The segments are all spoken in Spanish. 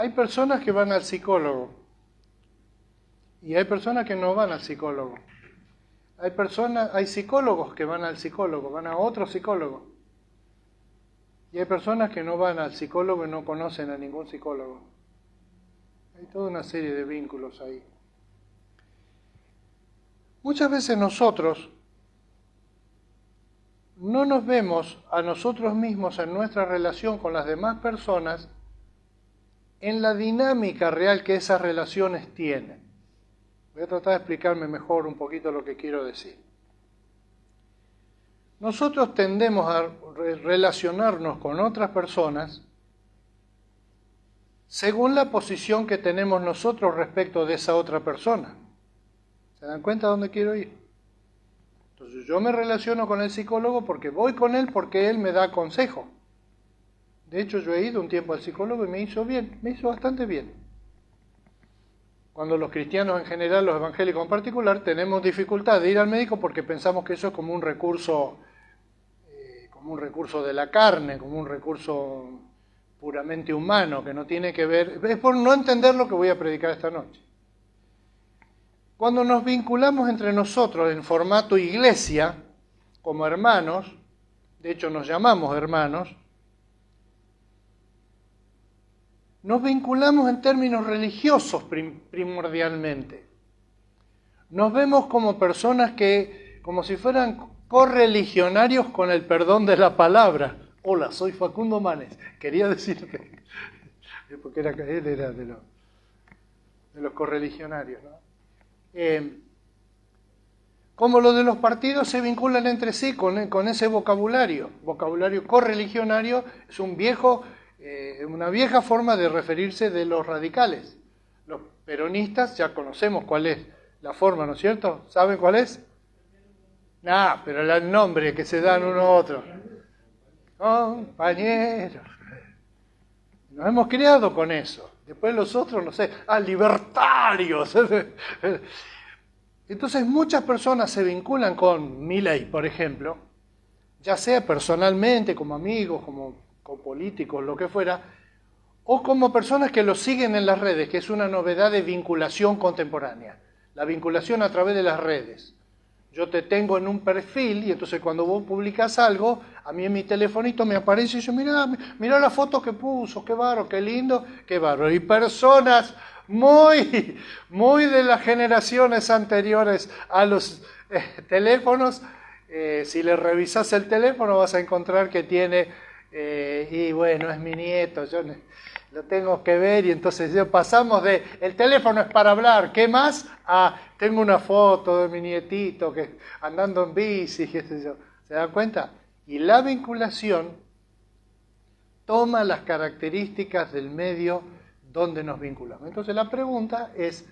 Hay personas que van al psicólogo y hay personas que no van al psicólogo. Hay psicólogos que van al psicólogo, van a otro psicólogo. Y hay personas que no van al psicólogo y no conocen a ningún psicólogo. Hay toda una serie de vínculos ahí. Muchas veces nosotros no nos vemos a nosotros mismos en nuestra relación con las demás personas en la dinámica real que esas relaciones tienen. Voy a tratar de explicarme mejor un poquito lo que quiero decir. Nosotros tendemos a relacionarnos con otras personas según la posición que tenemos nosotros respecto de esa otra persona. ¿Se dan cuenta de dónde quiero ir? Entonces yo me relaciono con el psicólogo porque voy con él porque él me da consejo. De hecho yo he ido un tiempo al psicólogo y me hizo bien, me hizo bastante bien. Cuando los cristianos en general, los evangélicos en particular, tenemos dificultad de ir al médico porque pensamos que eso es como un recurso de la carne, como un recurso puramente humano, que no tiene que ver... Es por no entender lo que voy a predicar esta noche. Cuando nos vinculamos entre nosotros en formato iglesia, como hermanos, de hecho nos llamamos hermanos, nos vinculamos en términos religiosos primordialmente. Nos vemos como personas que, como si fueran correligionarios con el perdón de la palabra. Hola, soy Facundo Manes. Quería decirte, porque él era de los correligionarios, ¿no? Como los de los partidos se vinculan entre sí con ese vocabulario. Vocabulario correligionario es una vieja forma de referirse de los radicales. Los peronistas ya conocemos cuál es la forma, ¿no es cierto? ¿Saben cuál es? Pero el nombre que se dan uno a otro. Compañeros. Nos hemos criado con eso. Después los otros, no sé, libertarios. Entonces muchas personas se vinculan con Milei, por ejemplo, ya sea personalmente, como amigos, como políticos, lo que fuera, o como personas que lo siguen en las redes, que es una novedad de vinculación contemporánea. La vinculación a través de las redes. Yo te tengo en un perfil y entonces cuando vos publicás algo, a mí en mi telefonito me aparece y yo, mirá la foto que puso, qué bárbaro, qué lindo, qué bárbaro. Y personas muy de las generaciones anteriores a los teléfonos, si le revisás el teléfono vas a encontrar que tiene, y bueno, es mi nieto, yo lo tengo que ver, y entonces pasamos de, el teléfono es para hablar, ¿qué más? Tengo una foto de mi nietito que andando en bici, qué sé yo. ¿Se dan cuenta? Y la vinculación toma las características del medio donde nos vinculamos. Entonces la pregunta es,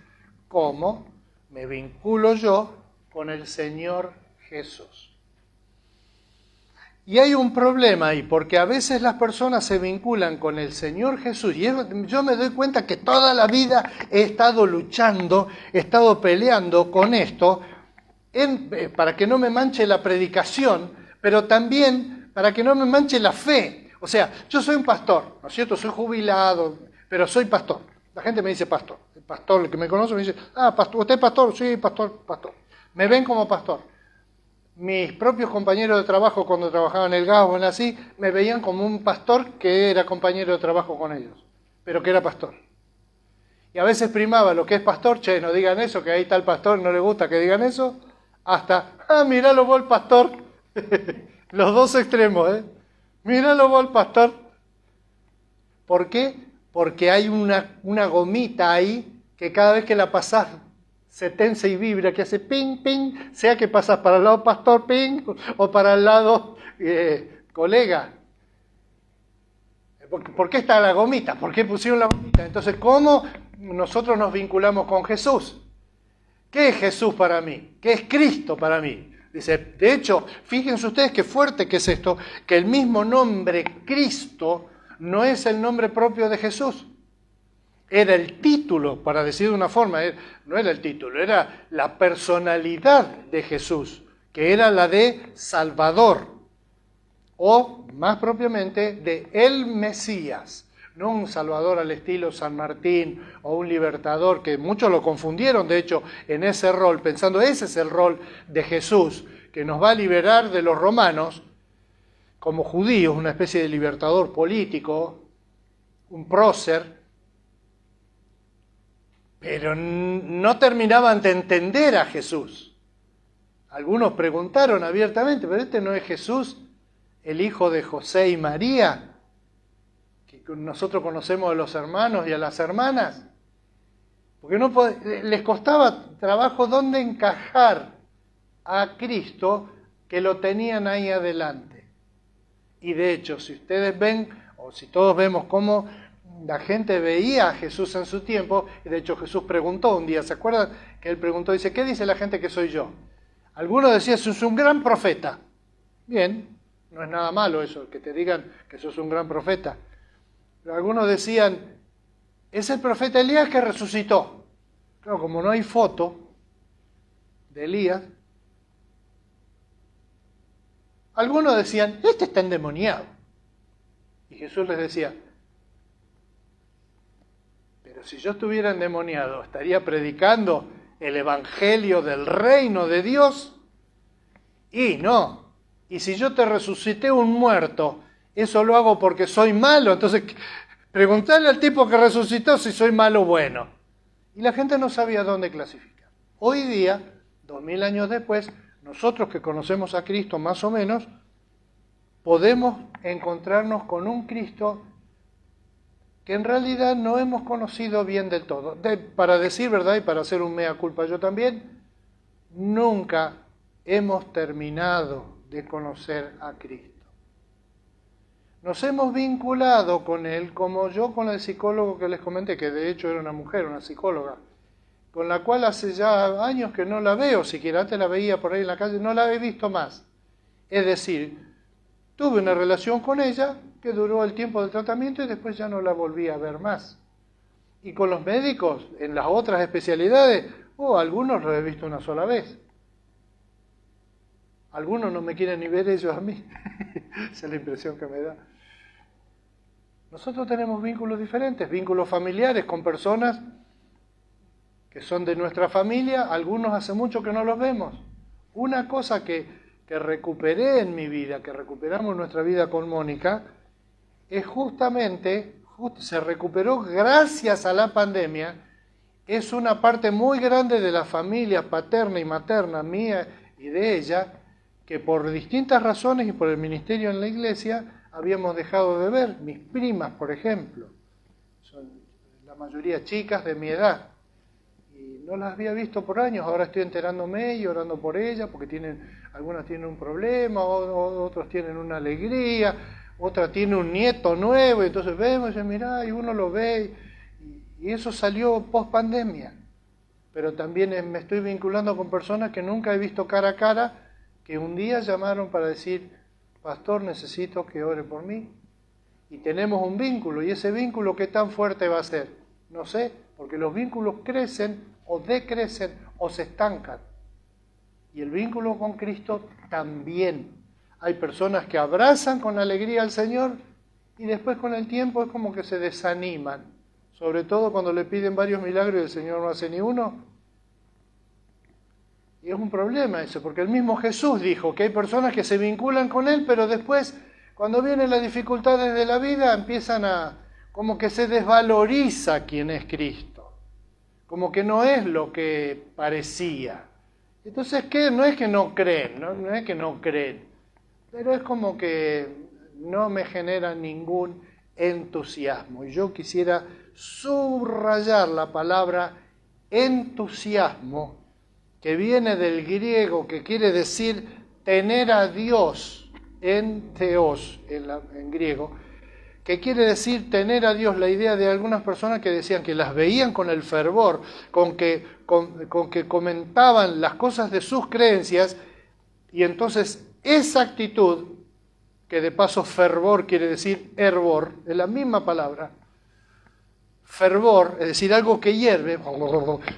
¿cómo me vinculo yo con el Señor Jesús? Y hay un problema ahí, porque a veces las personas se vinculan con el Señor Jesús, y yo me doy cuenta que toda la vida he estado luchando, he estado peleando con esto, para que no me manche la predicación, pero también para que no me manche la fe. O sea, yo soy un pastor, ¿no es cierto? Soy jubilado, pero soy pastor. La gente me dice pastor. El pastor, el que me conoce, me dice, pastor, ¿usted es pastor? Sí, pastor. Me ven como pastor. Mis propios compañeros de trabajo cuando trabajaba en el gas o en así, me veían como un pastor que era compañero de trabajo con ellos, pero que era pastor. Y a veces primaba lo que es pastor, no digan eso, que ahí está el pastor, no le gusta que digan eso, hasta, míralo vos el pastor, los dos extremos, míralo vos el pastor. ¿Por qué? Porque hay una gomita ahí que cada vez que la pasás se tensa y vibra, que hace ping, ping, sea que pasas para el lado pastor, ping, o para el lado colega. ¿Por qué está la gomita? ¿Por qué pusieron la gomita? Entonces, ¿cómo nosotros nos vinculamos con Jesús? ¿Qué es Jesús para mí? ¿Qué es Cristo para mí? Dice, de hecho, fíjense ustedes qué fuerte que es esto, que el mismo nombre Cristo no es el nombre propio de Jesús. Era el título, para decir de una forma, no era el título, era la personalidad de Jesús, que era la de Salvador, o más propiamente de el Mesías. no un salvador al estilo San Martín o un libertador, que muchos lo confundieron, de hecho, en ese rol, pensando ese es el rol de Jesús, que nos va a liberar de los romanos, como judíos, una especie de libertador político, un prócer, pero no terminaban de entender a Jesús. Algunos preguntaron abiertamente, ¿pero este no es Jesús, el hijo de José y María, que nosotros conocemos a los hermanos y a las hermanas? Porque les costaba trabajo dónde encajar a Cristo, que lo tenían ahí adelante. Y de hecho, si ustedes ven, o si todos vemos cómo la gente veía a Jesús en su tiempo, y de hecho Jesús preguntó un día, ¿se acuerdan? Que él preguntó, dice, ¿qué dice la gente que soy yo? Algunos decían, sos un gran profeta. Bien, no es nada malo eso, que te digan que sos un gran profeta. Pero algunos decían, es el profeta Elías que resucitó. Claro, como no hay foto de Elías, algunos decían, este está endemoniado. Y Jesús les decía, pero si yo estuviera endemoniado, ¿estaría predicando el evangelio del reino de Dios? Y no. Y si yo te resucité un muerto, ¿eso lo hago porque soy malo? Entonces, preguntarle al tipo que resucitó si soy malo o bueno. Y la gente no sabía dónde clasificar. Hoy día, 2000 años después, nosotros que conocemos a Cristo más o menos, podemos encontrarnos con un Cristo que en realidad no hemos conocido bien del todo. Para decir verdad y para hacer un mea culpa yo también, nunca hemos terminado de conocer a Cristo. Nos hemos vinculado con Él, como yo con el psicólogo que les comenté, que de hecho era una mujer, una psicóloga, con la cual hace ya años que no la veo, siquiera antes la veía por ahí en la calle, no la he visto más. Es decir, tuve una relación con ella que duró el tiempo del tratamiento y después ya no la volví a ver más. Y con los médicos, en las otras especialidades, algunos los he visto una sola vez. Algunos no me quieren ni ver ellos a mí. Esa es la impresión que me da. Nosotros tenemos vínculos diferentes, vínculos familiares con personas que son de nuestra familia, algunos hace mucho que no los vemos. Una cosa que recuperé en mi vida, que recuperamos en nuestra vida con Mónica, es justamente, se recuperó gracias a la pandemia, es una parte muy grande de la familia paterna y materna mía y de ella, que por distintas razones y por el ministerio en la iglesia habíamos dejado de ver. Mis primas, por ejemplo, son la mayoría chicas de mi edad, y no las había visto por años. Ahora estoy enterándome y orando por ellas, porque algunas tienen un problema, otros tienen una alegría, otra tiene un nieto nuevo, y entonces vemos y mirá, y uno lo ve, y eso salió post pandemia. Pero también me estoy vinculando con personas que nunca he visto cara a cara, que un día llamaron para decir, pastor, necesito que ore por mí. Y tenemos un vínculo, y ese vínculo, ¿qué tan fuerte va a ser? No sé, porque los vínculos crecen o decrecen o se estancan. Y el vínculo con Cristo también. Hay personas que abrazan con alegría al Señor y después con el tiempo es como que se desaniman. Sobre todo cuando le piden varios milagros y el Señor no hace ni uno. Y es un problema eso, porque el mismo Jesús dijo que hay personas que se vinculan con Él, pero después, cuando vienen las dificultades de la vida, empiezan como que se desvaloriza quién es Cristo. Como que no es lo que parecía. Entonces, ¿qué? No es que no creen, no es que no creen, pero es como que no me genera ningún entusiasmo. Y yo quisiera subrayar la palabra entusiasmo, que viene del griego, que quiere decir tener a Dios, en theos, en griego, que quiere decir tener a Dios. La idea de algunas personas que decían que las veían con el fervor, con que comentaban las cosas de sus creencias, y entonces esa actitud, que de paso fervor quiere decir hervor, es la misma palabra, fervor, es decir, algo que hierve.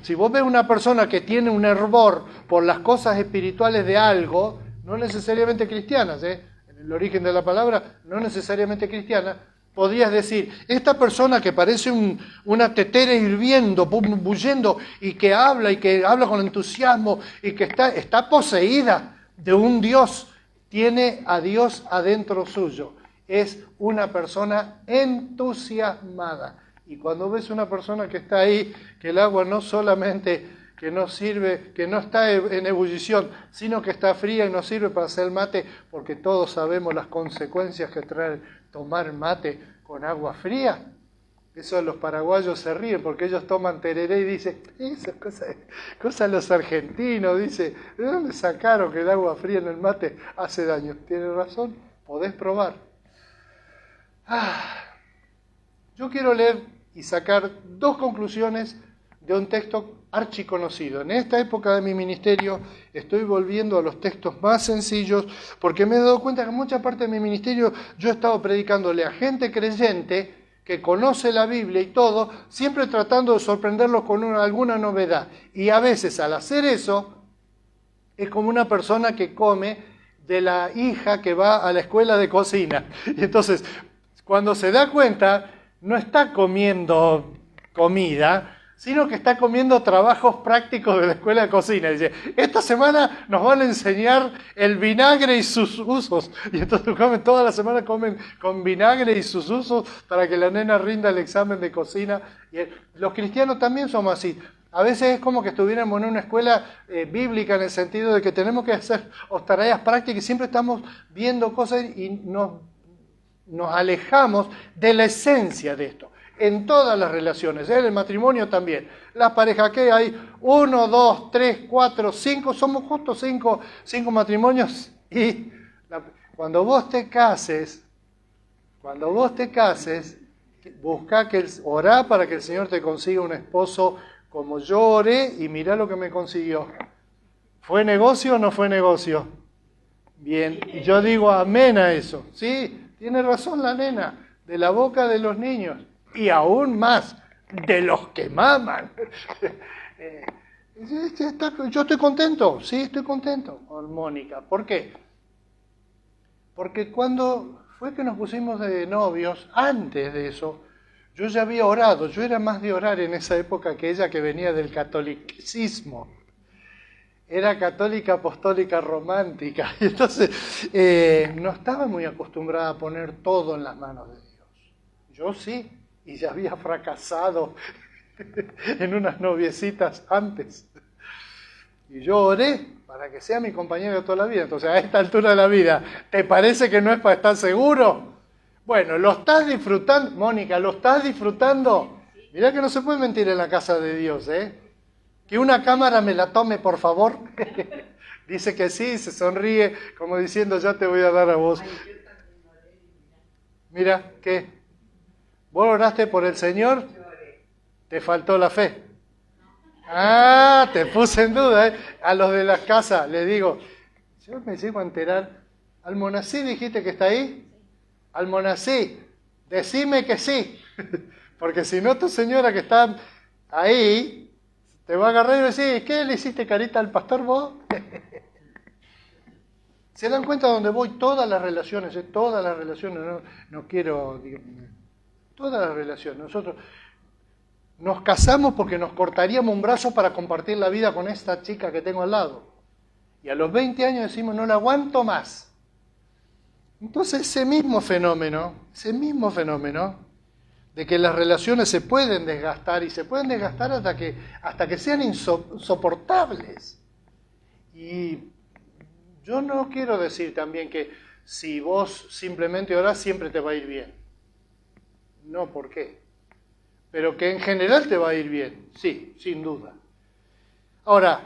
Si vos ves una persona que tiene un hervor por las cosas espirituales de algo, no necesariamente cristianas, en el origen de la palabra, no necesariamente cristiana, Podrías decir, esta persona que parece una tetera hirviendo, bullendo, y que habla con entusiasmo, y que está poseída de un Dios, tiene a Dios adentro suyo. Es una persona entusiasmada. Y cuando ves una persona que está ahí, que el agua no solamente que no sirve, que no está en ebullición, sino que está fría y no sirve para hacer mate, porque todos sabemos las consecuencias que trae tomar mate con agua fría. Eso los paraguayos se ríen porque ellos toman tereré y dicen, esa cosa de los argentinos, dice, ¿de dónde sacaron que el agua fría en el mate hace daño? Tiene razón, podés probar. Yo quiero leer y sacar dos conclusiones de un texto archiconocido. En esta época de mi ministerio estoy volviendo a los textos más sencillos porque me he dado cuenta que en mucha parte de mi ministerio yo he estado predicándole a gente creyente que conoce la Biblia y todo, siempre tratando de sorprenderlos con alguna novedad. Y a veces al hacer eso es como una persona que come de la hija que va a la escuela de cocina. Y entonces, cuando se da cuenta, no está comiendo comida, sino que está comiendo trabajos prácticos de la escuela de cocina. Dice, esta semana nos van a enseñar el vinagre y sus usos. Y entonces toda la semana comen con vinagre y sus usos para que la nena rinda el examen de cocina. Y los cristianos también somos así. A veces es como que estuviéramos en una escuela bíblica en el sentido de que tenemos que hacer tareas prácticas y siempre estamos viendo cosas y nos alejamos de la esencia de esto. En todas las relaciones, en el matrimonio también. Las parejas que hay, 1, 2, 3, 4, 5, somos justo 5 matrimonios. Y cuando vos te cases, orá para que el Señor te consiga un esposo como yo oré y mirá lo que me consiguió. ¿Fue negocio o no fue negocio? Bien, y yo digo amén a eso. Sí, tiene razón la nena, de la boca de los niños. Y aún más, de los que maman. Yo estoy contento, sí, estoy contento con Mónica. ¿Por qué? Porque cuando fue que nos pusimos de novios, antes de eso, yo ya había orado. Yo era más de orar en esa época que ella, que venía del catolicismo. Era católica, apostólica, romántica. Y entonces no estaba muy acostumbrada a poner todo en las manos de Dios. Yo sí. Y ya había fracasado en unas noviecitas antes. Y yo oré para que sea mi compañero de toda la vida. Entonces, a esta altura de la vida, ¿te parece que no es para estar seguro? Bueno, ¿lo estás disfrutando? Mónica, ¿lo estás disfrutando? Mirá que no se puede mentir en la casa de Dios, ¿eh? Que una cámara me la tome, por favor. Dice que sí, se sonríe, como diciendo, ya te voy a dar a vos. Mira, ¿qué? ¿Vos oraste por el Señor? Te faltó la fe. Te puse en duda, ¿eh? A los de las casas les digo, yo me llego a enterar. ¿Almonací dijiste que está ahí? Almonací, decime que sí. Porque si no, tu señora que está ahí, te va a agarrar y decir, ¿qué le hiciste carita al pastor vos? ¿Se dan cuenta de dónde voy? Todas las relaciones, no quiero... Todas las relaciones. Nosotros nos casamos porque nos cortaríamos un brazo para compartir la vida con esta chica que tengo al lado. Y a los 20 años decimos, no la aguanto más. Entonces ese mismo fenómeno de que las relaciones se pueden desgastar y se pueden desgastar hasta que sean insoportables. Y yo no quiero decir también que si vos simplemente orás siempre te va a ir bien. No, ¿por qué? Pero que en general te va a ir bien, sí, sin duda. Ahora,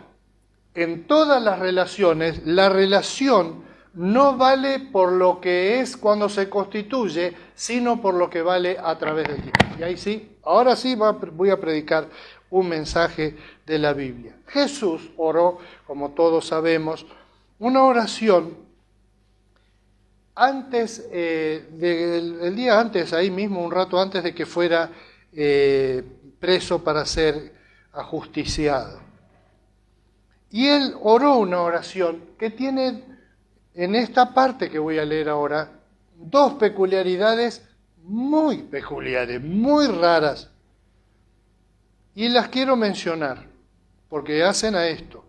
en todas las relaciones, la relación no vale por lo que es cuando se constituye, sino por lo que vale a través del tiempo. Y ahí sí, ahora sí voy a predicar un mensaje de la Biblia. Jesús oró, como todos sabemos, una oración antes, el día antes, ahí mismo, un rato antes de que fuera preso para ser ajusticiado. Y él oró una oración que tiene, en esta parte que voy a leer ahora, dos peculiaridades muy peculiares, muy raras. Y las quiero mencionar, porque hacen a esto.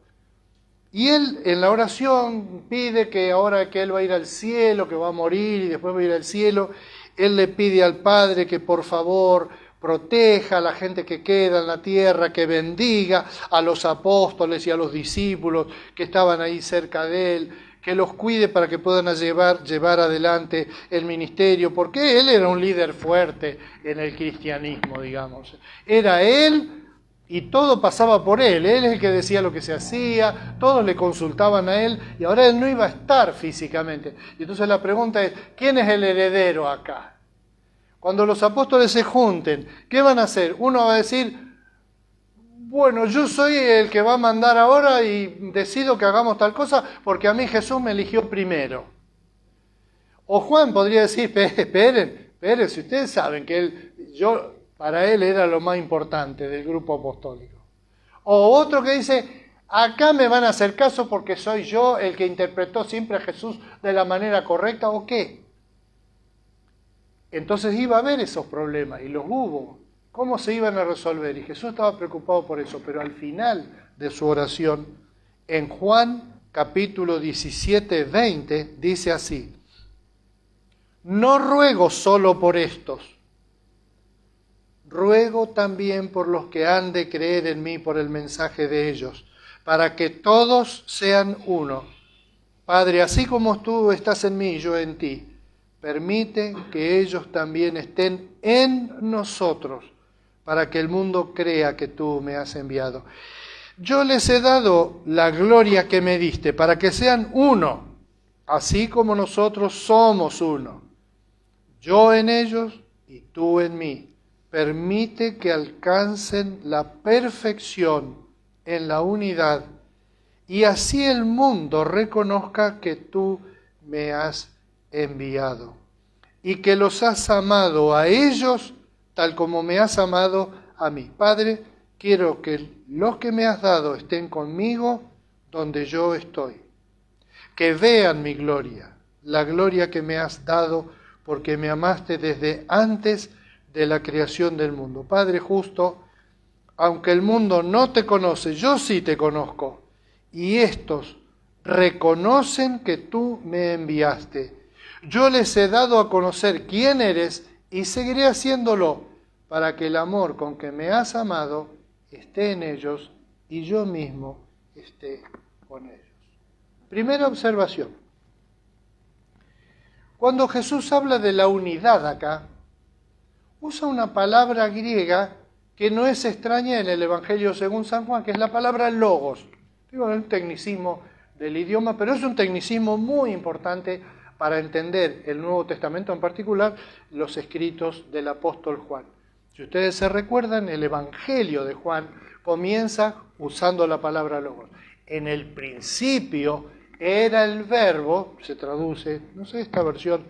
Y él en la oración pide que ahora que él va a ir al cielo, que va a morir y después va a ir al cielo, él le pide al Padre que por favor proteja a la gente que queda en la tierra, que bendiga a los apóstoles y a los discípulos que estaban ahí cerca de él, que los cuide para que puedan llevar adelante el ministerio, porque él era un líder fuerte en el cristianismo, digamos. Era él y todo pasaba por él es el que decía lo que se hacía, todos le consultaban a él y ahora él no iba a estar físicamente. Y entonces la pregunta es, ¿quién es el heredero acá? Cuando los apóstoles se junten, ¿qué van a hacer? Uno va a decir, bueno, yo soy el que va a mandar ahora y decido que hagamos tal cosa porque a mí Jesús me eligió primero. O Juan podría decir, esperen, si ustedes saben que para él era lo más importante del grupo apostólico. O otro que dice, acá me van a hacer caso porque soy yo el que interpretó siempre a Jesús de la manera correcta, ¿o qué? Entonces iba a haber esos problemas, y los hubo. ¿Cómo se iban a resolver? Y Jesús estaba preocupado por eso, pero al final de su oración, en Juan capítulo 17, 20, dice así, no ruego solo por estos, ruego también por los que han de creer en mí por el mensaje de ellos, para que todos sean uno. Padre, así como tú estás en mí y yo en ti, permite que ellos también estén en nosotros, para que el mundo crea que tú me has enviado. Yo les he dado la gloria que me diste, para que sean uno, así como nosotros somos uno. Yo en ellos y tú en mí. Permite que alcancen la perfección en la unidad, y así el mundo reconozca que tú me has enviado, y que los has amado a ellos tal como me has amado a mí. Padre, quiero que los que me has dado estén conmigo donde yo estoy, que vean mi gloria, la gloria que me has dado porque me amaste desde antes de la creación del mundo. Padre justo, aunque el mundo no te conoce, yo sí te conozco, y estos reconocen que tú me enviaste. Yo les he dado a conocer quién eres y seguiré haciéndolo para que el amor con que me has amado esté en ellos y yo mismo esté con ellos. Primera observación. Cuando Jesús habla de la unidad acá, usa una palabra griega que no es extraña en el Evangelio según San Juan, que es la palabra logos. Digo, es un tecnicismo del idioma, pero es un tecnicismo muy importante para entender el Nuevo Testamento, en particular los escritos del apóstol Juan. Si ustedes se recuerdan, el Evangelio de Juan comienza usando la palabra logos. En el principio era el verbo, se traduce, no sé, esta versión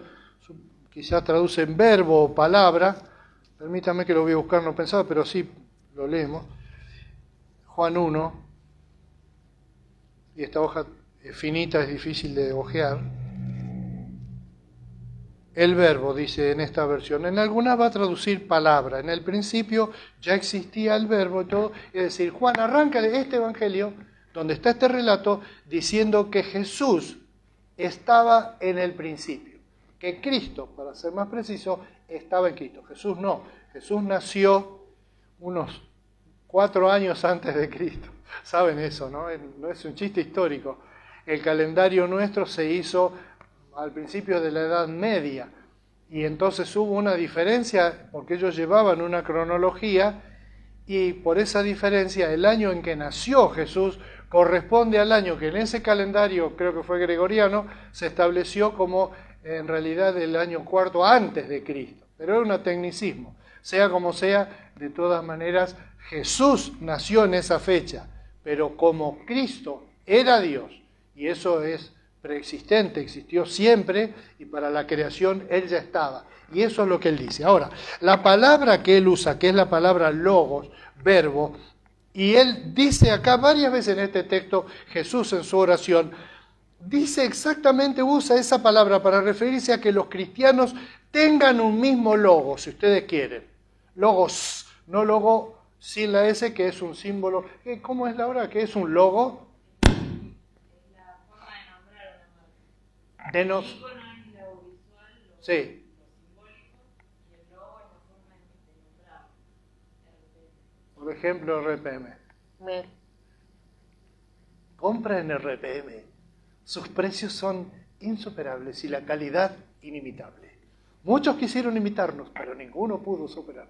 quizás traduce en verbo o palabra, permítame que lo voy a buscar, no pensaba, pero sí lo leemos. Juan 1, y esta hoja finita es difícil de hojear. El verbo, dice en esta versión, en algunas va a traducir palabra. En el principio ya existía el verbo y todo. Es decir, Juan arranca este evangelio, donde está este relato, diciendo que Jesús estaba en el principio. Que Cristo, para ser más preciso, estaba en Cristo. Jesús no. Jesús nació unos 4 años antes de Cristo. Saben eso, ¿no? No es un chiste histórico. El calendario nuestro se hizo al principio de la Edad Media, y entonces hubo una diferencia porque ellos llevaban una cronología, y por esa diferencia el año en que nació Jesús corresponde al año que en ese calendario, creo que fue gregoriano, se estableció como en realidad el año 4 antes de Cristo, pero era un tecnicismo. Sea como sea, de todas maneras Jesús nació en esa fecha, pero como Cristo era Dios, y eso es preexistente, existió siempre, y para la creación Él ya estaba. Y eso es lo que Él dice. Ahora, la palabra que Él usa, que es la palabra logos, verbo, y Él dice acá varias veces en este texto, Jesús en su oración, dice exactamente, usa esa palabra para referirse a que los cristianos tengan un mismo logo, si ustedes quieren. Logos, no logo sin la S, que es un símbolo. ¿Cómo es, Laura? ¿Qué es un logo? La forma de nombrar una marca. Denos. El icono es lo visual, lo Sí. simbólico, y el logo es la forma de nombrar. Por ejemplo, RPM. Compra en RPM. Sus precios son insuperables y la calidad inimitable. Muchos quisieron imitarnos, pero ninguno pudo superar.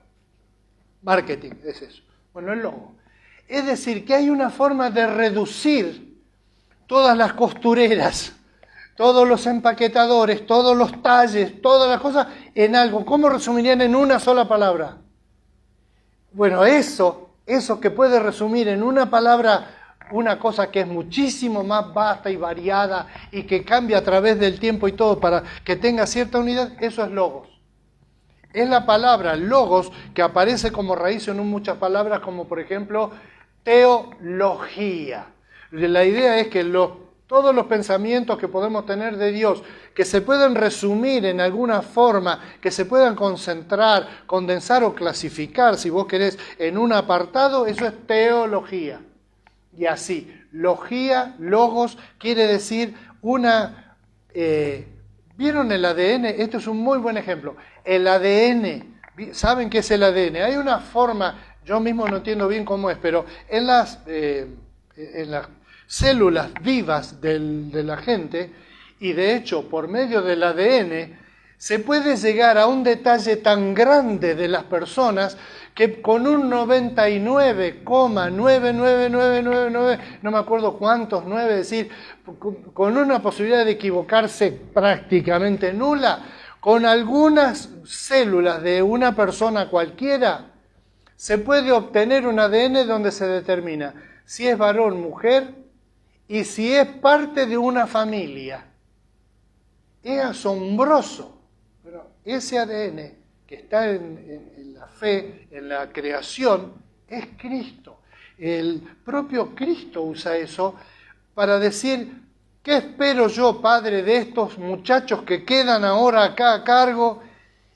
Marketing, es eso. Bueno, el logo. Es decir, que hay una forma de reducir todas las costureras, todos los empaquetadores, todos los talles, todas las cosas en algo. ¿Cómo resumirían en una sola palabra? Bueno, eso que puede resumir en una palabra una cosa que es muchísimo más vasta y variada y que cambia a través del tiempo y todo para que tenga cierta unidad, eso es logos. Es la palabra logos que aparece como raíz en muchas palabras, como por ejemplo teología. La idea es que todos los pensamientos que podemos tener de Dios, que se pueden resumir en alguna forma, que se puedan concentrar, condensar o clasificar, si vos querés, en un apartado, eso es teología. Y así, logía, logos, quiere decir una... ¿Vieron el ADN? Esto es un muy buen ejemplo. El ADN, ¿saben qué es el ADN? Hay una forma, yo mismo no entiendo bien cómo es, pero en las células vivas de la gente, y de hecho por medio del ADN, se puede llegar a un detalle tan grande de las personas que con un 99,99999, no me acuerdo cuántos 9, es decir, con una posibilidad de equivocarse prácticamente nula, con algunas células de una persona cualquiera, se puede obtener un ADN donde se determina si es varón, mujer y si es parte de una familia. Es asombroso. Pero ese ADN que está en la fe, en la creación, es Cristo. El propio Cristo usa eso para decir, ¿qué espero yo, Padre, de estos muchachos que quedan ahora acá a cargo?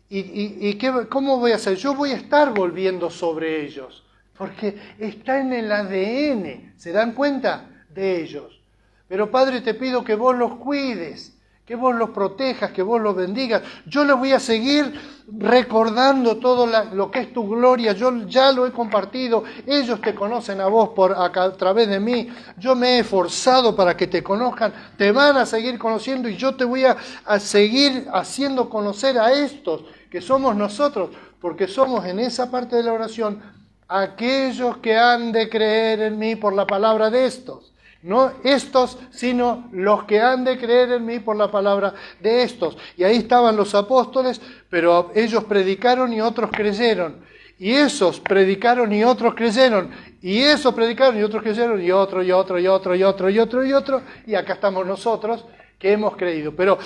¿Y cómo voy a hacer? Yo voy a estar volviendo sobre ellos, porque está en el ADN, ¿se dan cuenta? De ellos. Pero Padre, te pido que vos los cuides, que vos los protejas, que vos los bendigas. Yo les voy a seguir recordando todo lo que es tu gloria. Yo ya lo he compartido. Ellos te conocen a vos a través de mí. Yo me he esforzado para que te conozcan. Te van a seguir conociendo y yo te voy a seguir haciendo conocer a estos que somos nosotros, porque somos en esa parte de la oración aquellos que han de creer en mí por la palabra de estos. No estos, sino los que han de creer en mí por la palabra de estos. Y ahí estaban los apóstoles, pero ellos predicaron y otros creyeron. Y esos predicaron y otros creyeron. Y esos predicaron y otros creyeron. Y otro, y otro, y otro, y otro, y otro, y otro. Y acá estamos nosotros que hemos creído. Pero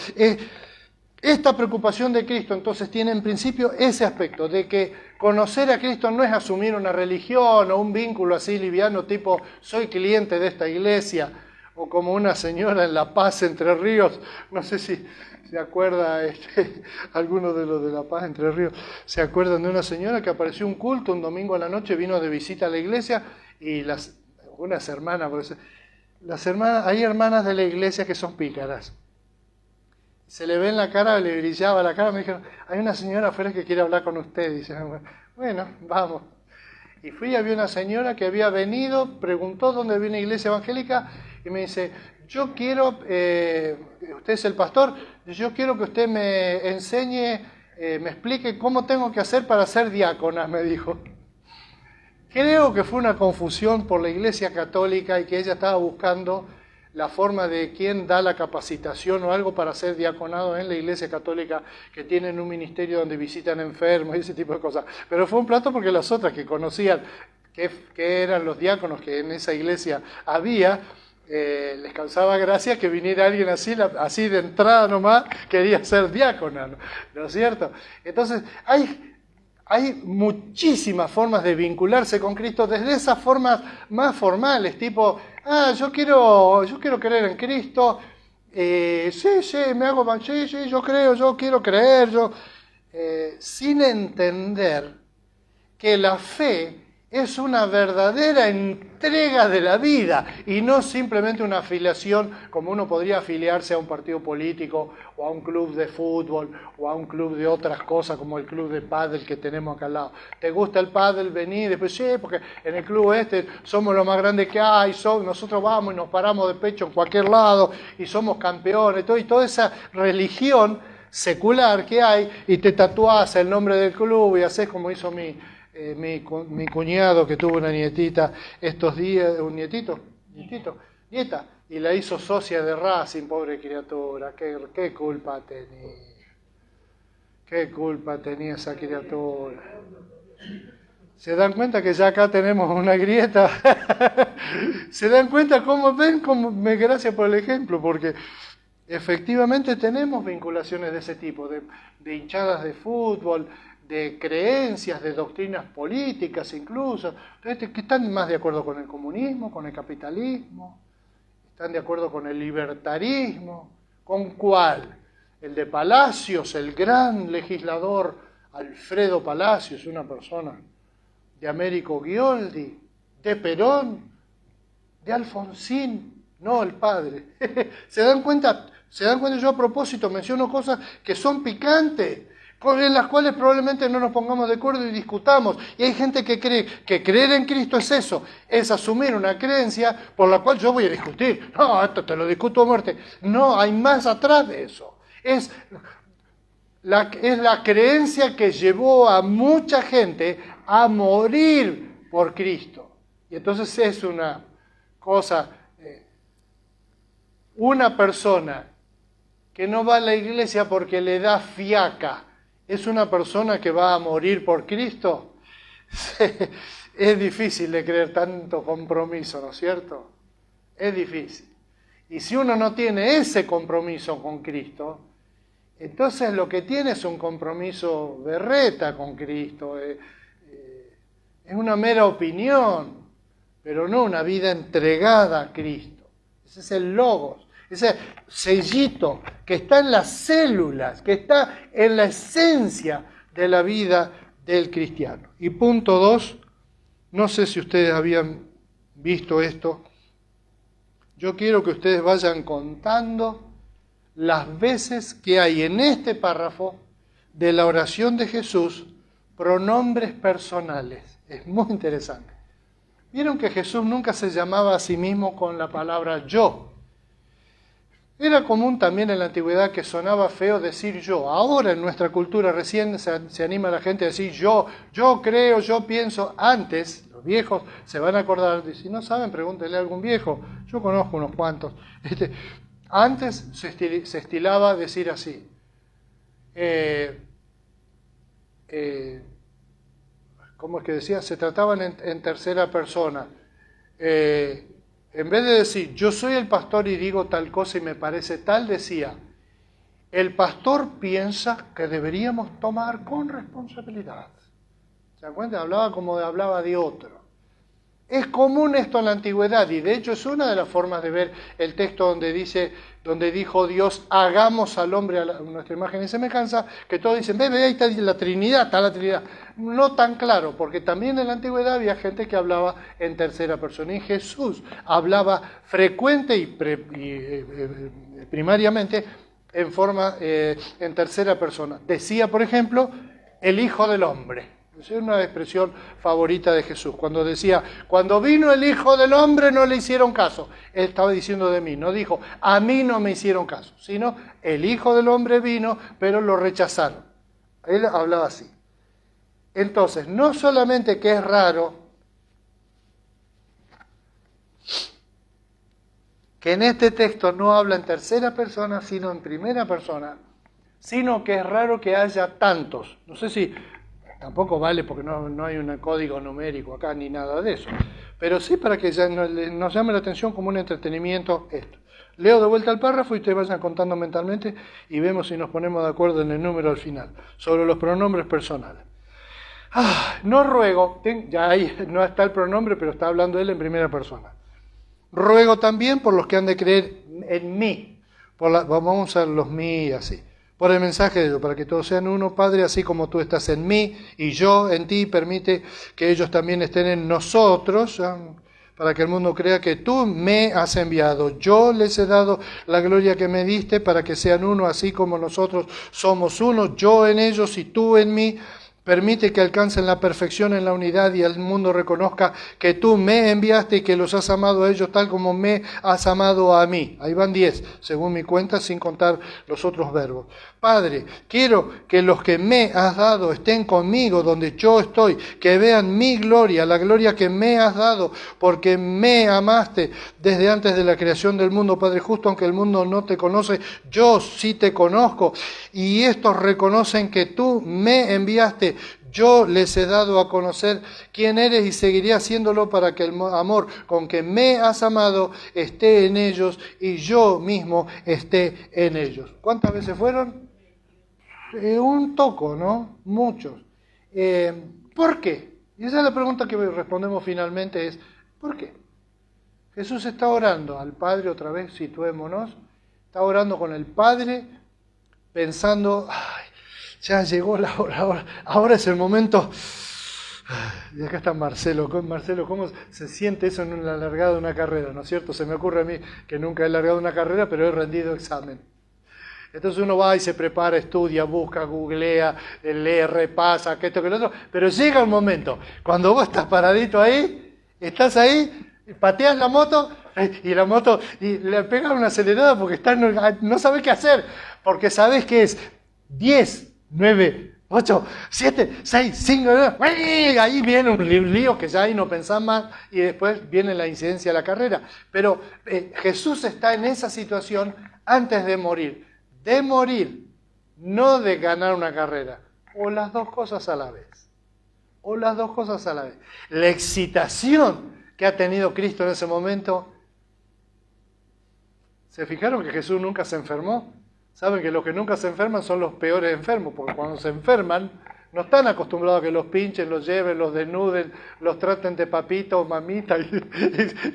esta preocupación de Cristo entonces tiene en principio ese aspecto de que conocer a Cristo no es asumir una religión o un vínculo así liviano tipo soy cliente de esta iglesia o como una señora en La Paz, Entre Ríos, no sé si se acuerda alguno de los de La Paz, Entre Ríos, se acuerdan de una señora que apareció un culto un domingo a la noche, vino de visita a la iglesia y unas hermanas, hay hermanas de la iglesia que son pícaras. Se le ve en la cara, le brillaba la cara, me dijeron, hay una señora afuera que quiere hablar con usted. Y dice, bueno, vamos. Y fui y había una señora que había venido, preguntó dónde había una iglesia evangélica y me dice, yo quiero, usted es el pastor, yo quiero que usted me enseñe, me explique cómo tengo que hacer para ser diácona, me dijo. Creo que fue una confusión por la iglesia católica y que ella estaba buscando la forma de quién da la capacitación o algo para ser diaconado en la Iglesia Católica, que tienen un ministerio donde visitan enfermos y ese tipo de cosas. Pero fue un plato porque las otras que conocían que eran los diáconos que en esa iglesia había, les causaba gracia que viniera alguien así de entrada nomás, quería ser diácona, ¿no es cierto? Entonces, hay muchísimas formas de vincularse con Cristo, desde esas formas más formales, tipo, yo quiero creer en Cristo, Sí, me hago, sí, yo creo, yo quiero creer, sin entender que la fe es una verdadera entrega de la vida y no simplemente una afiliación como uno podría afiliarse a un partido político o a un club de fútbol o a un club de otras cosas como el club de pádel que tenemos acá al lado. ¿Te gusta el pádel? Vení, después sí, porque en el club somos lo más grande que hay, nosotros vamos y nos paramos de pecho en cualquier lado y somos campeones, y toda esa religión secular que hay y te tatuás el nombre del club y haces como hizo mi cuñado que tuvo una nietita estos días, un nieta, y la hizo socia de Racing, pobre criatura, qué culpa tenía esa criatura. ¿Se dan cuenta que ya acá tenemos una grieta? ¿Se dan cuenta gracias por el ejemplo, porque efectivamente tenemos vinculaciones de ese tipo, de hinchadas de fútbol, de creencias, de doctrinas políticas incluso, que están más de acuerdo con el comunismo, con el capitalismo, están de acuerdo con el libertarismo. ¿Con cuál? El de Palacios, el gran legislador Alfredo Palacios, una persona de Américo Ghioldi, de Perón, de Alfonsín, no el padre. ¿Se dan cuenta? Yo a propósito menciono cosas que son picantes, en las cuales probablemente no nos pongamos de acuerdo y discutamos. Y hay gente que cree que creer en Cristo es eso, es asumir una creencia por la cual yo voy a discutir. No, esto te lo discuto a muerte. No, hay más atrás de eso. Es la creencia que llevó a mucha gente a morir por Cristo. Y entonces es una cosa, una persona que no va a la iglesia porque le da fiaca, ¿es una persona que va a morir por Cristo? Es difícil de creer tanto compromiso, ¿no es cierto? Es difícil. Y si uno no tiene ese compromiso con Cristo, entonces lo que tiene es un compromiso berreta con Cristo. Es una mera opinión, pero no una vida entregada a Cristo. Ese es el logos. Ese sellito que está en las células, que está en la esencia de la vida del cristiano. Y punto 2, no sé si ustedes habían visto esto, yo quiero que ustedes vayan contando las veces que hay en este párrafo de la oración de Jesús pronombres personales. Es muy interesante. Vieron que Jesús nunca se llamaba a sí mismo con la palabra yo. Era común también en la antigüedad que sonaba feo decir yo. Ahora en nuestra cultura recién se anima la gente a decir yo creo, yo pienso. Antes, los viejos se van a acordar, si no saben, pregúntenle a algún viejo. Yo conozco unos cuantos. Antes se estilaba decir así. ¿Cómo es que decía? Se trataban en tercera persona. En vez de decir, yo soy el pastor y digo tal cosa y me parece tal, decía, el pastor piensa que deberíamos tomar con responsabilidad. ¿Se dan cuenta? Hablaba como hablaba de otro. Es común esto en la antigüedad y de hecho es una de las formas de ver el texto donde dijo Dios, hagamos al hombre a nuestra imagen y semejanza, que todos dicen, ve, ahí está la Trinidad, No tan claro, porque también en la antigüedad había gente que hablaba en tercera persona y Jesús hablaba frecuente y primariamente en tercera persona. Decía, por ejemplo, el Hijo del Hombre. Es una expresión favorita de Jesús. Cuando decía, cuando vino el Hijo del Hombre no le hicieron caso. Él estaba diciendo de mí. No dijo, a mí no me hicieron caso. Sino, el Hijo del Hombre vino, pero lo rechazaron. Él hablaba así. Entonces, no solamente que es raro que en este texto no habla en tercera persona, sino en primera persona, sino que es raro que haya tantos. No sé si... Tampoco vale porque no hay un código numérico acá ni nada de eso. Pero sí para que nos llame la atención como un entretenimiento esto. Leo de vuelta el párrafo y ustedes vayan contando mentalmente y vemos si nos ponemos de acuerdo en el número al final. Sobre los pronombres personales. No ruego, ya ahí no está el pronombre, pero está hablando él en primera persona. Ruego también por los que han de creer en mí, Vamos a usar los mí así. Por el mensaje de Dios, para que todos sean uno, Padre, así como tú estás en mí y yo en ti, permite que ellos también estén en nosotros, para que el mundo crea que tú me has enviado. Yo les he dado la gloria que me diste para que sean uno, así como nosotros somos uno, yo en ellos y tú en mí. Permite que alcancen la perfección en la unidad y el mundo reconozca que tú me enviaste y que los has amado a ellos tal como me has amado a mí. Ahí van 10, según mi cuenta, sin contar los otros verbos. Padre, quiero que los que me has dado estén conmigo donde yo estoy, que vean mi gloria, la gloria que me has dado, porque me amaste desde antes de la creación del mundo, Padre justo, aunque el mundo no te conoce, yo sí te conozco, y estos reconocen que tú me enviaste. Yo les he dado a conocer quién eres y seguiré haciéndolo para que el amor con que me has amado esté en ellos y yo mismo esté en ellos. ¿Cuántas veces fueron? Un toco, ¿no? Muchos. ¿Por qué? Y esa es la pregunta que respondemos finalmente es, ¿por qué? Jesús está orando al Padre, otra vez situémonos, está orando con el Padre pensando, ay, ya llegó la hora, ahora es el momento. Y acá está Marcelo. Marcelo, ¿cómo se siente eso en la largada de una carrera? ¿No es cierto? Se me ocurre a mí que nunca he largado una carrera, pero he rendido examen. Entonces uno va y se prepara, estudia, busca, googlea, lee, repasa, que esto, que lo otro, pero llega un momento, cuando vos estás paradito ahí, estás ahí, pateas la moto, y la moto, y le pegas una acelerada porque no sabés qué hacer, porque sabés que es 10, 9, 8, 7, 6, 5, 9, ahí viene un lío que ya ahí no pensás más, y después viene la incidencia de la carrera. Pero Jesús está en esa situación antes de morir, no de ganar una carrera, o las dos cosas a la vez, La excitación que ha tenido Cristo en ese momento. ¿Se fijaron que Jesús nunca se enfermó? Saben que los que nunca se enferman son los peores enfermos, porque cuando se enferman no están acostumbrados a que los pinchen, los lleven, los desnuden, los traten de papita o mamita, y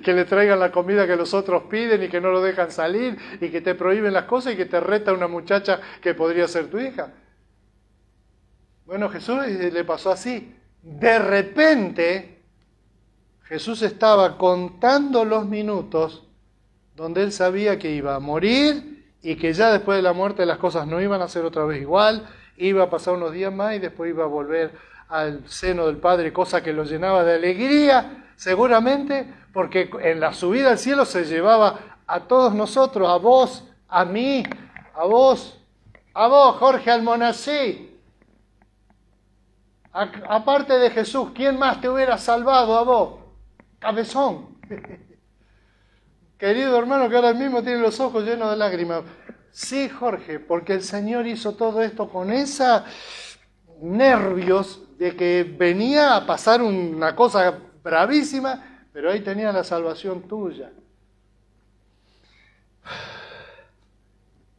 que le traigan la comida que los otros piden y que no lo dejan salir y que te prohíben las cosas y que te reta una muchacha que podría ser tu hija. Bueno, Jesús le pasó así. De repente, Jesús estaba contando los minutos donde él sabía que iba a morir y que ya después de la muerte las cosas no iban a ser otra vez igual, iba a pasar unos días más y después iba a volver al seno del Padre, cosa que lo llenaba de alegría, seguramente, porque en la subida al cielo se llevaba a todos nosotros, a vos, a mí, a vos, Jorge Almonací. Aparte de Jesús, ¿quién más te hubiera salvado a vos? Cabezón. Querido hermano que ahora mismo tiene los ojos llenos de lágrimas. Sí, Jorge, porque el Señor hizo todo esto con esos nervios de que venía a pasar una cosa bravísima, pero ahí tenía la salvación tuya.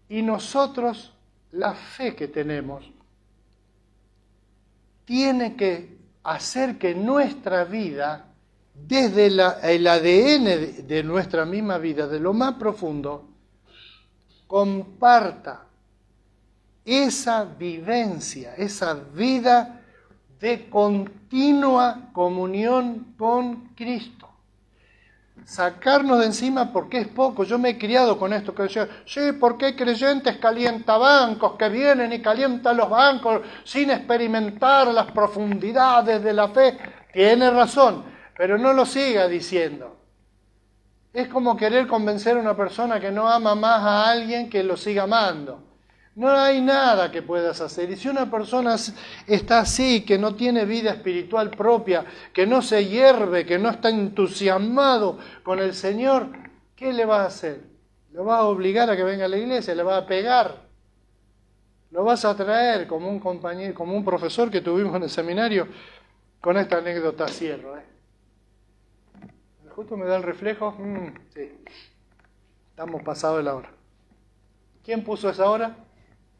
Y nosotros, la fe que tenemos, tiene que hacer que nuestra vida, desde el ADN de nuestra misma vida, de lo más profundo, comparta esa vivencia, esa vida de continua comunión con Cristo. Sacarnos de encima porque es poco. Yo me he criado con esto que decía, sí, porque hay creyentes calientabancos que vienen y calientan los bancos sin experimentar las profundidades de la fe. Tiene razón, pero no lo siga diciendo. Es como querer convencer a una persona que no ama más a alguien que lo siga amando. No hay nada que puedas hacer. Y si una persona está así, que no tiene vida espiritual propia, que no se hierve, que no está entusiasmado con el Señor, ¿qué le vas a hacer? ¿Lo vas a obligar a que venga a la iglesia? ¿Le vas a pegar? ¿Lo vas a traer como un compañero, como un profesor que tuvimos en el seminario? Con esta anécdota cierro. Justo me da el reflejo. Sí. Estamos pasados de la hora. ¿Quién puso esa hora?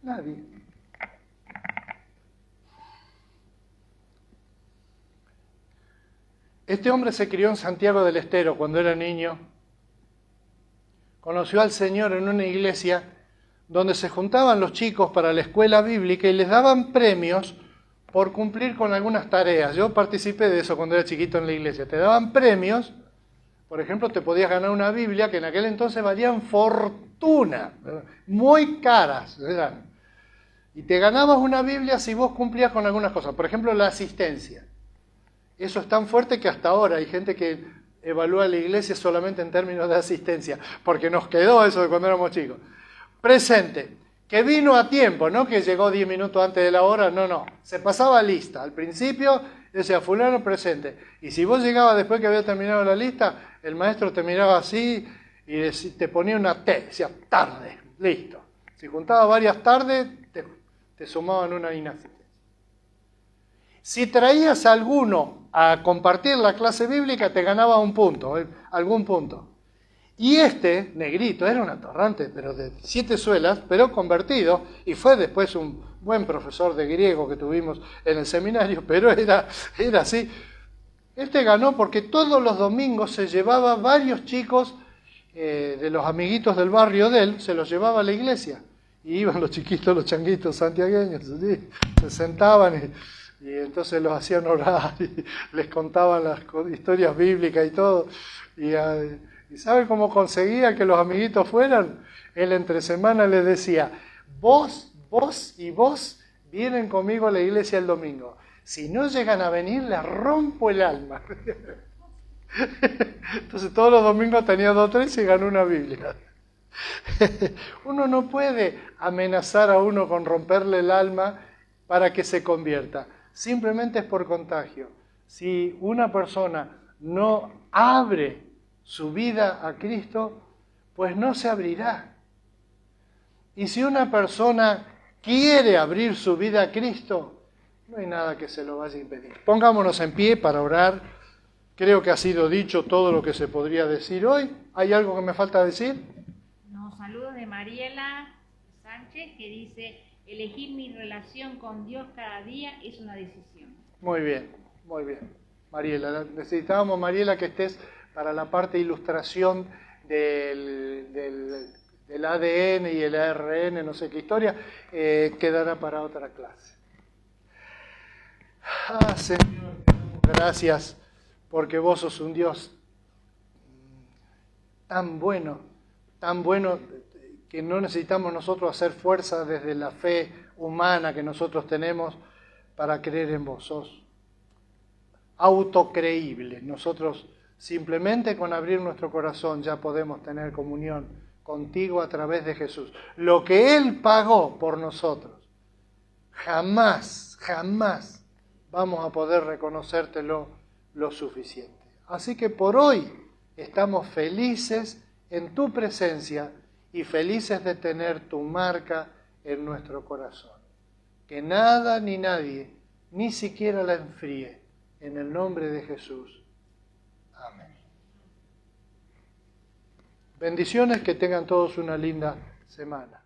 Nadie. Este hombre se crió en Santiago del Estero cuando era niño, conoció al Señor en una iglesia donde se juntaban los chicos para la escuela bíblica y les daban premios por cumplir con algunas tareas. Yo participé de eso cuando era chiquito en la iglesia. Te daban premios, por ejemplo, te podías ganar una Biblia que en aquel entonces valían fortuna, muy caras eran. Y te ganabas una Biblia si vos cumplías con algunas cosas. Por ejemplo, la asistencia. Eso es tan fuerte que hasta ahora hay gente que evalúa la iglesia solamente en términos de asistencia, porque nos quedó eso de cuando éramos chicos. Presente, que vino a tiempo, no que llegó 10 minutos antes de la hora, no. Se pasaba lista. Al principio decía, fulano presente. Y si vos llegabas después que había terminado la lista, el maestro te miraba así y te ponía una T, decía, tarde, listo. Si juntaba varias tardes, te sumaban una inasistencia. Si traías a alguno a compartir la clase bíblica, te ganaba un punto, algún punto. Y este, negrito, era un atorrante, pero de 7 suelas, pero convertido, y fue después un buen profesor de griego que tuvimos en el seminario, pero era así. Este ganó porque todos los domingos se llevaba varios chicos de los amiguitos del barrio de él, se los llevaba a la iglesia. Y iban los chiquitos, los changuitos santiagueños, ¿sí? Se sentaban y entonces los hacían orar y les contaban las historias bíblicas y todo. ¿Y saben cómo conseguía que los amiguitos fueran? Él entre semana les decía, vos y vos vienen conmigo a la iglesia el domingo. Si no llegan a venir, les rompo el alma. Entonces todos los domingos tenía 2 o 3 y ganó una Biblia. Uno no puede amenazar a uno con romperle el alma para que se convierta. Simplemente es por contagio. Si una persona no abre su vida a Cristo, pues no se abrirá. Y si una persona quiere abrir su vida a Cristo, no hay nada que se lo vaya a impedir. Pongámonos en pie para orar. Creo que ha sido dicho todo lo que se podría decir hoy. ¿Hay algo que me falta decir? Nos saludos de Mariela Sánchez, que dice, elegir mi relación con Dios cada día es una decisión. Muy bien, muy bien. Mariela, necesitábamos, Mariela, que estés para la parte de ilustración del ADN y el ARN, no sé qué historia, quedará para otra clase. Señor, gracias porque vos sos un Dios tan bueno que no necesitamos nosotros hacer fuerza desde la fe humana que nosotros tenemos para creer en vos. Sos autocreíble. Nosotros simplemente con abrir nuestro corazón ya podemos tener comunión contigo a través de Jesús. Lo que Él pagó por nosotros, jamás vamos a poder reconocértelo lo suficiente. Así que por hoy estamos felices en tu presencia y felices de tener tu marca en nuestro corazón. Que nada ni nadie, ni siquiera la enfríe. En el nombre de Jesús. Amén. Bendiciones, que tengan todos una linda semana.